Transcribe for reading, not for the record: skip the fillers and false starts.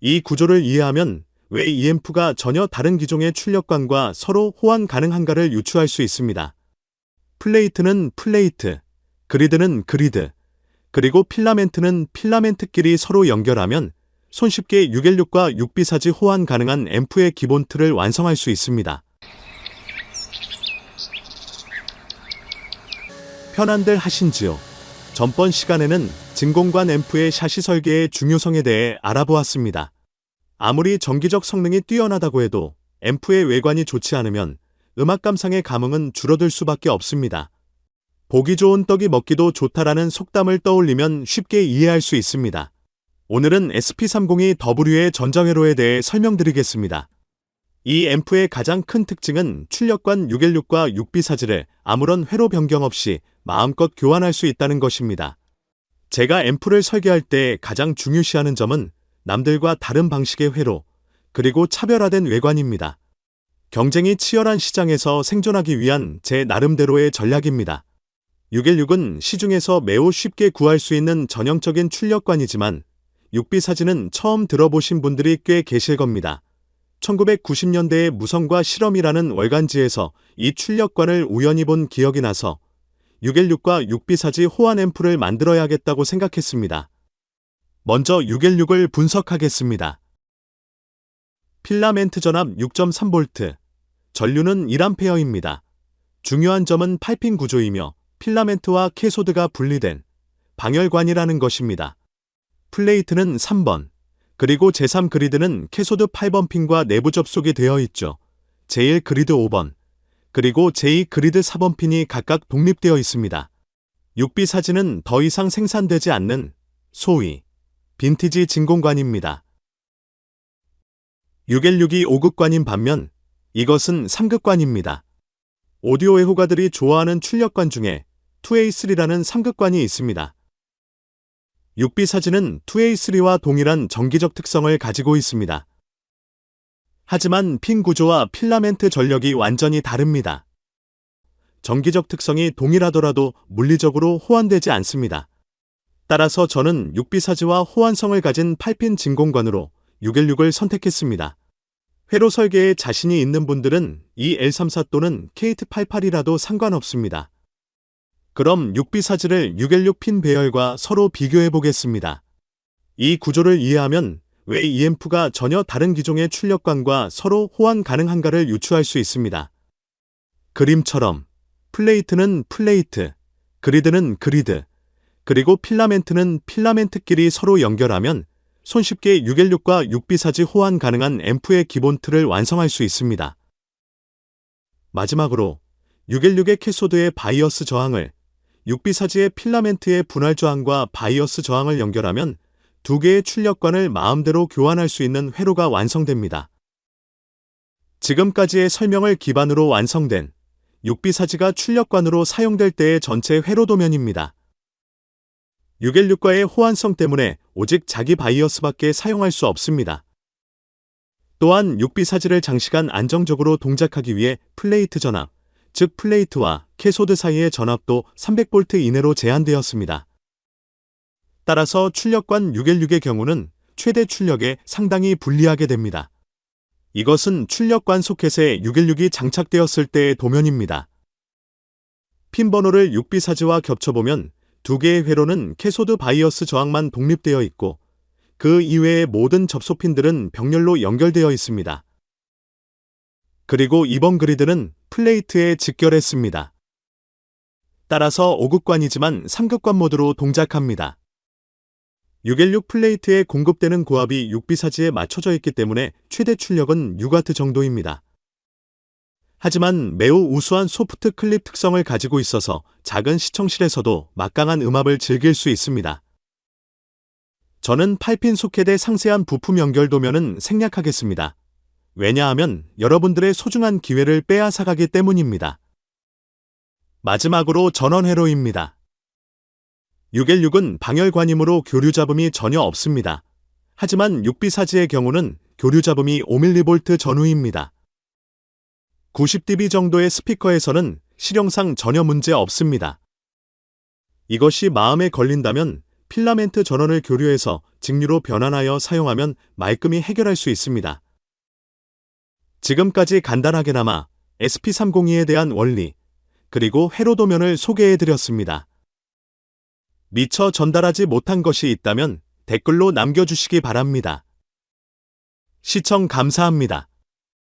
이 구조를 이해하면 왜 EMF가 전혀 다른 기종의 출력관과 서로 호환 가능한가를 유추할 수 있습니다. 플레이트는 플레이트, 그리드는 그리드, 그리고 필라멘트는 필라멘트끼리 서로 연결하면 손쉽게 616과 6비사지 호환 가능한 앰프의 기본 틀을 완성할 수 있습니다. 편안들 하신지요? 전번 시간에는 진공관 앰프의 샤시 설계의 중요성에 대해 알아보았습니다. 아무리 전기적 성능이 뛰어나다고 해도 앰프의 외관이 좋지 않으면 음악 감상의 감흥은 줄어들 수밖에 없습니다. 보기 좋은 떡이 먹기도 좋다라는 속담을 떠올리면 쉽게 이해할 수 있습니다. 오늘은 SP302W의 전자회로에 대해 설명드리겠습니다. 이 앰프의 가장 큰 특징은 출력관 616과 6비사지를 아무런 회로 변경 없이 마음껏 교환할 수 있다는 것입니다. 제가 앰프를 설계할 때 가장 중요시하는 점은 남들과 다른 방식의 회로, 그리고 차별화된 외관입니다. 경쟁이 치열한 시장에서 생존하기 위한 제 나름대로의 전략입니다. 616은 시중에서 매우 쉽게 구할 수 있는 전형적인 출력관이지만 6비사지는 처음 들어보신 분들이 꽤 계실 겁니다. 1990년대의 무성과 실험이라는 월간지에서 이 출력관을 우연히 본 기억이 나서 616과 6비사지 호환 앰프를 만들어야겠다고 생각했습니다. 먼저 616을 분석하겠습니다. 필라멘트 전압 6.3V, 전류는 1A입니다. 중요한 점은 파이핑 구조이며 필라멘트와 캐소드가 분리된 방열관이라는 것입니다. 플레이트는 3번, 그리고 제3 그리드는 캐소드 8번 핀과 내부 접속이 되어 있죠. 제1 그리드 5번, 그리고 제2 그리드 4번 핀이 각각 독립되어 있습니다. 6비사지는 더 이상 생산되지 않는 소위 빈티지 진공관입니다. 616이 5급관인 반면 이것은 3급관입니다. 오디오 애호가들이 좋아하는 출력관 중에 2A3라는 3급관이 있습니다. 6비사지는 2A3와 동일한 전기적 특성을 가지고 있습니다. 하지만 핀 구조와 필라멘트 전력이 완전히 다릅니다. 전기적 특성이 동일하더라도 물리적으로 호환되지 않습니다. 따라서 저는 6비사지와 호환성을 가진 8핀 진공관으로 616을 선택했습니다. 회로 설계에 자신이 있는 분들은 이 L34 또는 KT88이라도 상관없습니다. 그럼 6비사지를 616핀 배열과 서로 비교해 보겠습니다. 이 구조를 이해하면 왜 EMF가 전혀 다른 기종의 출력관과 서로 호환 가능한가를 유추할 수 있습니다. 그림처럼 플레이트는 플레이트, 그리드는 그리드, 그리고 필라멘트는 필라멘트끼리 서로 연결하면 손쉽게 616과 6비사지 호환 가능한 앰프의 기본 틀을 완성할 수 있습니다. 마지막으로 616의 캐소드의 바이어스 저항을 6비사지의 필라멘트의 분할 저항과 바이어스 저항을 연결하면 두 개의 출력관을 마음대로 교환할 수 있는 회로가 완성됩니다. 지금까지의 설명을 기반으로 완성된 6비사지가 출력관으로 사용될 때의 전체 회로 도면입니다. 616과의 호환성 때문에 오직 자기 바이어스밖에 사용할 수 없습니다. 또한 6비사지를 장시간 안정적으로 동작하기 위해 플레이트 전압, 즉 플레이트와 캐소드 사이의 전압도 300V 이내로 제한되었습니다. 따라서 출력관 616의 경우는 최대 출력에 상당히 불리하게 됩니다. 이것은 출력관 소켓에 616이 장착되었을 때의 도면입니다. 핀 번호를 6비사지와 겹쳐보면 두 개의 회로는 캐소드 바이어스 저항만 독립되어 있고 그 이외의 모든 접속핀들은 병렬로 연결되어 있습니다. 그리고 이번 그리드는 플레이트에 직결했습니다. 따라서 5급관이지만 3급관 모드로 동작합니다. 616 플레이트에 공급되는 고압이 6비사지에 맞춰져 있기 때문에 최대 출력은 6W 정도입니다. 하지만 매우 우수한 소프트 클립 특성을 가지고 있어서 작은 시청실에서도 막강한 음압을 즐길 수 있습니다. 저는 8핀 소켓의 상세한 부품 연결 도면은 생략하겠습니다. 왜냐하면 여러분들의 소중한 기회를 빼앗아가기 때문입니다. 마지막으로 전원 회로입니다. 616은 방열관이므로 교류 잡음이 전혀 없습니다. 하지만 6비사지의 경우는 교류 잡음이 5mV 전후입니다. 90dB 정도의 스피커에서는 실용상 전혀 문제 없습니다. 이것이 마음에 걸린다면 필라멘트 전원을 교류해서 직류로 변환하여 사용하면 말끔히 해결할 수 있습니다. 지금까지 간단하게나마 SP302에 대한 원리, 그리고 회로도면을 소개해드렸습니다. 미처 전달하지 못한 것이 있다면 댓글로 남겨주시기 바랍니다. 시청 감사합니다.